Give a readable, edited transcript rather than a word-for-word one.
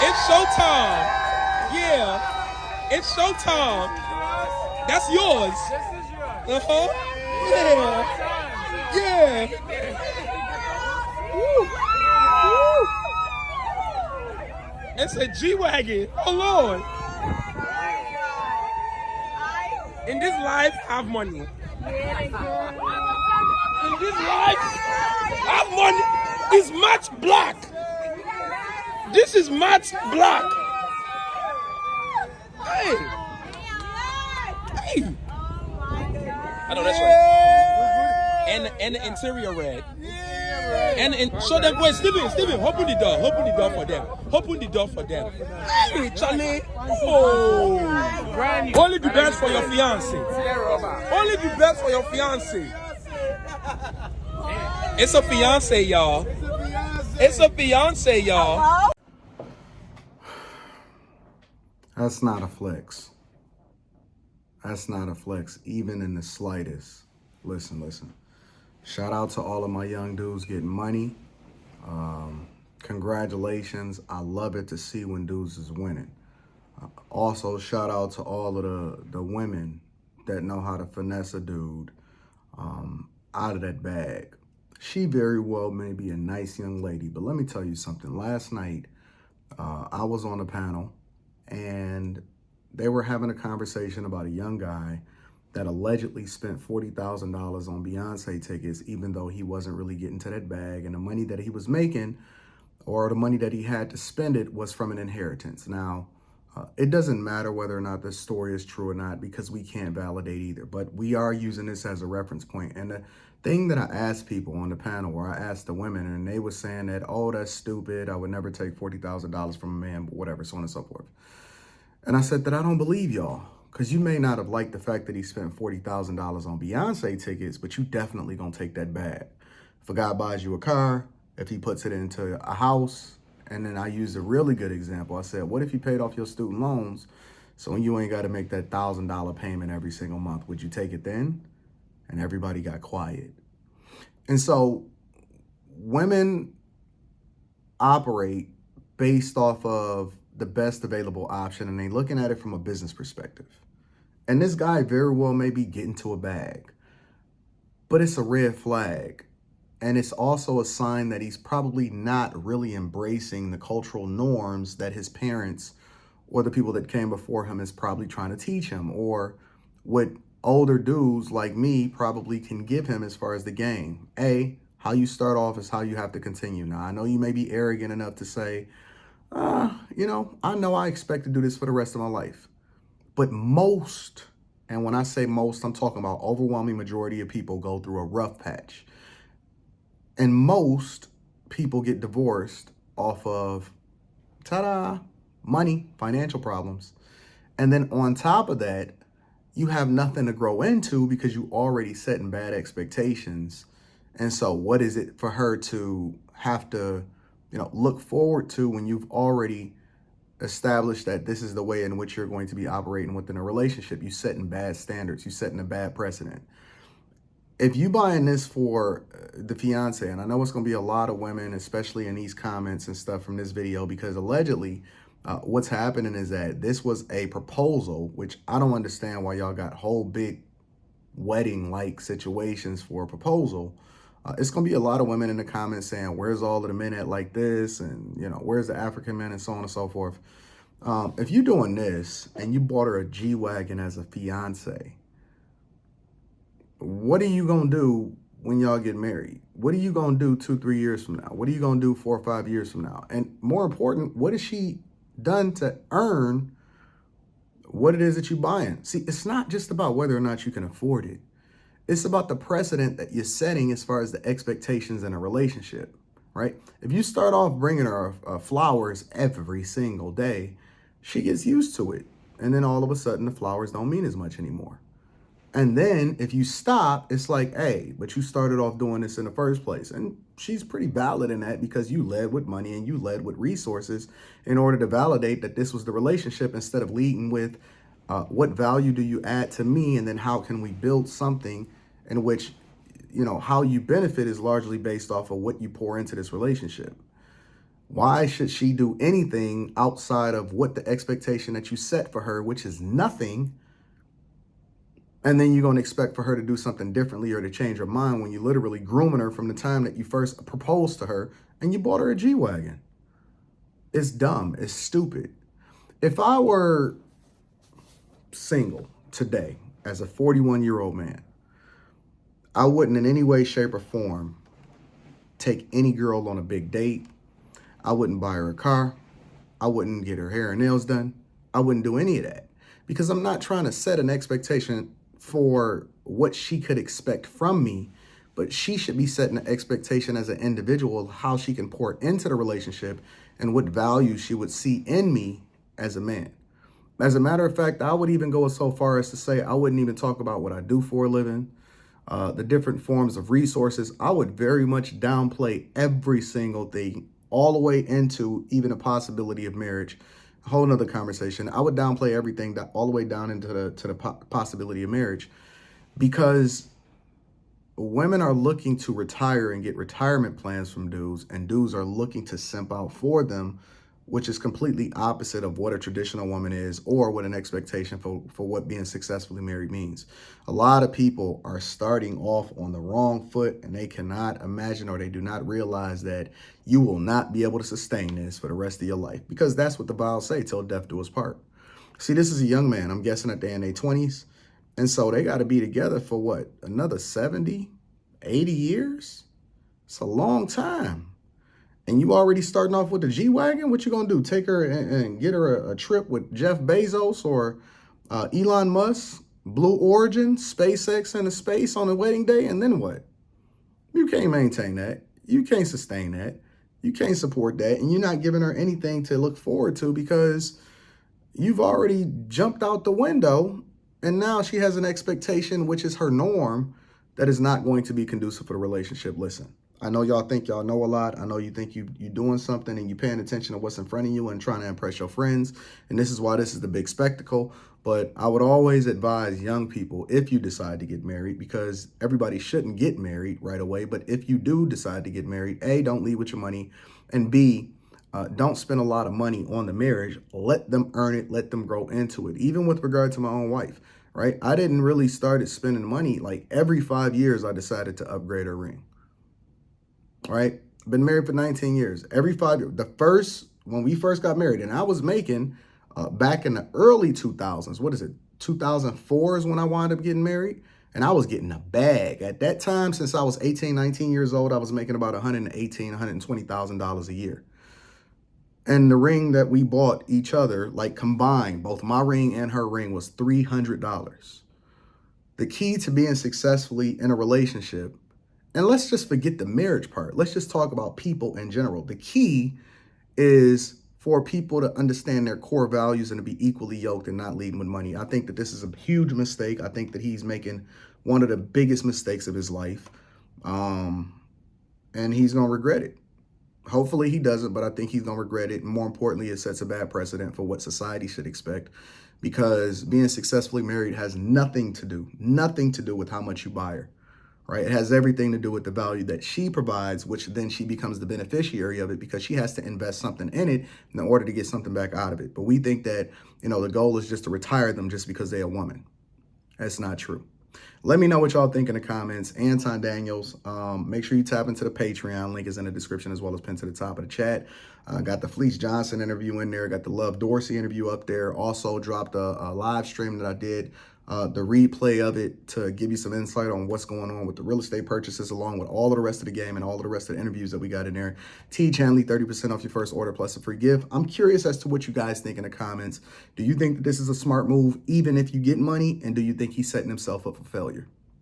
It's showtime. Yeah. It's showtime. That's yours. Uh-huh. Yeah. Yeah. Woo. Woo. It's a G-Wagon. Oh, Lord. In this life, have money. In this life, have money. It's match black. This is match black. Hey. Hey. I know that's right. And the interior red. And show them, wait, Steven, open the door for them. Open the door for them. Hey, Charlie. Oh. Only the best for your fiance. Only the best for your fiance. It's a fiance, y'all. It's a fiance, y'all. That's not a flex. That's not a flex, even in the slightest. Listen. Shout out to all of my young dudes getting money. Congratulations. I love it to see when dudes is winning. Also, shout out to all of the women that know how to finesse a dude out of that bag. She very well may be a nice young lady, but let me tell you something. Last night, I was on a panel, and they were having a conversation about a young guy that allegedly spent $40,000 on Beyonce tickets, even though he wasn't really getting to that bag. And the money that he was making, or the money that he had to spend it, was from an inheritance. Now, it doesn't matter whether or not this story is true or not, because we can't validate either. But we are using this as a reference point. And the thing that I asked people on the panel, where I asked the women, and they were saying that, oh, that's stupid. I would never take $40,000 from a man, but whatever, so on and so forth. And I said that I don't believe y'all, because you may not have liked the fact that he spent $40,000 on Beyonce tickets, but you definitely gonna take that bag. If a guy buys you a car, if he puts it into a house, and then I used a really good example. I said, what if you paid off your student loans, so you ain't got to make that $1,000 payment every single month? Would you take it then? And everybody got quiet. And so women operate based off of the best available option, and they looking at it from a business perspective. And this guy very well may be getting to a bag, but it's a red flag. And it's also a sign that he's probably not really embracing the cultural norms that his parents or the people that came before him is probably trying to teach him, or what older dudes like me probably can give him as far as the game. How you start off is how you have to continue. Now, I know you may be arrogant enough to say, I know I expect to do this for the rest of my life. But most, and when I say most, I'm talking about overwhelming majority of people go through a rough patch. And most people get divorced off of, money, financial problems. And then on top of that, you have nothing to grow into because you already setting bad expectations. And so what is it for her to have to look forward to when you've already established that this is the way in which you're going to be operating within a relationship? You setting bad standards, you setting a bad precedent. If you buying this for the fiance, and I know it's going to be a lot of women, especially in these comments and stuff from this video, because allegedly what's happening is that this was a proposal, which I don't understand why y'all got whole big wedding-like situations for a proposal. It's going to be a lot of women in the comments saying, where's all of the men at like this? And, where's the African men, and so on and so forth. If you're doing this and you bought her a G-Wagon as a fiance, what are you going to do when y'all get married? What are you going to do 2-3 years from now? What are you going to do 4 or 5 years from now? And more important, what has she done to earn what it is that you're buying? See, it's not just about whether or not you can afford it. It's about the precedent that you're setting as far as the expectations in a relationship, right? If you start off bringing her flowers every single day, she gets used to it. And then all of a sudden, the flowers don't mean as much anymore. And then if you stop, it's like, hey, but you started off doing this in the first place. And she's pretty valid in that, because you led with money and you led with resources in order to validate that this was the relationship, instead of leading with what value do you add to me, and then how can we build something in which, how you benefit is largely based off of what you pour into this relationship. Why should she do anything outside of what the expectation that you set for her, which is nothing, and then you're going to expect for her to do something differently or to change her mind when you literally grooming her from the time that you first proposed to her and you bought her a G-Wagon? It's dumb. It's stupid. If I were single today as a 41-year-old man, I wouldn't in any way, shape, or form take any girl on a big date. I wouldn't buy her a car. I wouldn't get her hair and nails done. I wouldn't do any of that because I'm not trying to set an expectation for what she could expect from me, but she should be setting an expectation as an individual, how she can pour into the relationship and what value she would see in me as a man. As a matter of fact, I would even go so far as to say I wouldn't even talk about what I do for a living, the different forms of resources. I would very much downplay every single thing, all the way into even a possibility of marriage. A whole nother conversation. I would downplay everything that all the way down into the possibility of marriage, because women are looking to retire and get retirement plans from dudes, and dudes are looking to simp out for them, which is completely opposite of what a traditional woman is or what an expectation for what being successfully married means. A lot of people are starting off on the wrong foot, and they cannot imagine or they do not realize that you will not be able to sustain this for the rest of your life, because that's what the vows say, till death do us part. See, this is a young man, I'm guessing that they're in their 20s. And so they got to be together for what, another 70, 80 years? It's a long time. And you already starting off with the G-Wagon? What you going to do? Take her and get her a trip with Jeff Bezos or Elon Musk, Blue Origin, SpaceX into space on the wedding day? And then what? You can't maintain that. You can't sustain that. You can't support that. And you're not giving her anything to look forward to because you've already jumped out the window. And now she has an expectation, which is her norm, that is not going to be conducive for the relationship. Listen, I know y'all think y'all know a lot. I know you think you're doing something and you're paying attention to what's in front of you and trying to impress your friends. And this is why this is the big spectacle. But I would always advise young people, if you decide to get married, because everybody shouldn't get married right away. But if you do decide to get married, A, don't leave with your money. And B, don't spend a lot of money on the marriage. Let them earn it. Let them grow into it. Even with regard to my own wife, right? I didn't really start spending money. Like every 5 years, I decided to upgrade her ring. Right? Been married for 19 years. Every 5 years. When we first got married, and I was making back in the early 2000s, what is it? 2004 is when I wound up getting married. And I was getting a bag. At that time, since I was 18, 19 years old, I was making about $118,000, $120,000 a year. And the ring that we bought each other, like combined, both my ring and her ring, was $300. The key to being successfully in a relationship, and let's just forget the marriage part. Let's just talk about people in general. The key is for people to understand their core values and to be equally yoked and not leading with money. I think that this is a huge mistake. I think that he's making one of the biggest mistakes of his life. And he's going to regret it. Hopefully he doesn't, but I think he's going to regret it. And more importantly, it sets a bad precedent for what society should expect, because being successfully married has nothing to do with how much you buy her. Right? It has everything to do with the value that she provides, which then she becomes the beneficiary of it because she has to invest something in it in order to get something back out of it. But we think that, the goal is just to retire them just because they're a woman. That's not true. Let me know what y'all think in the comments. Anton Daniels. Make sure you tap into the Patreon. Link is in the description as well as pinned to the top of the chat. Got the Fleece Johnson interview in there. Got the Love Dorsey interview up there. Also dropped a live stream that I did. The replay of it to give you some insight on what's going on with the real estate purchases, along with all of the rest of the game and all of the rest of the interviews that we got in there. T. Chanley, 30% off your first order plus a free gift. I'm curious as to what you guys think in the comments. Do you think that this is a smart move, even if you get money? And do you think he's setting himself up for failure?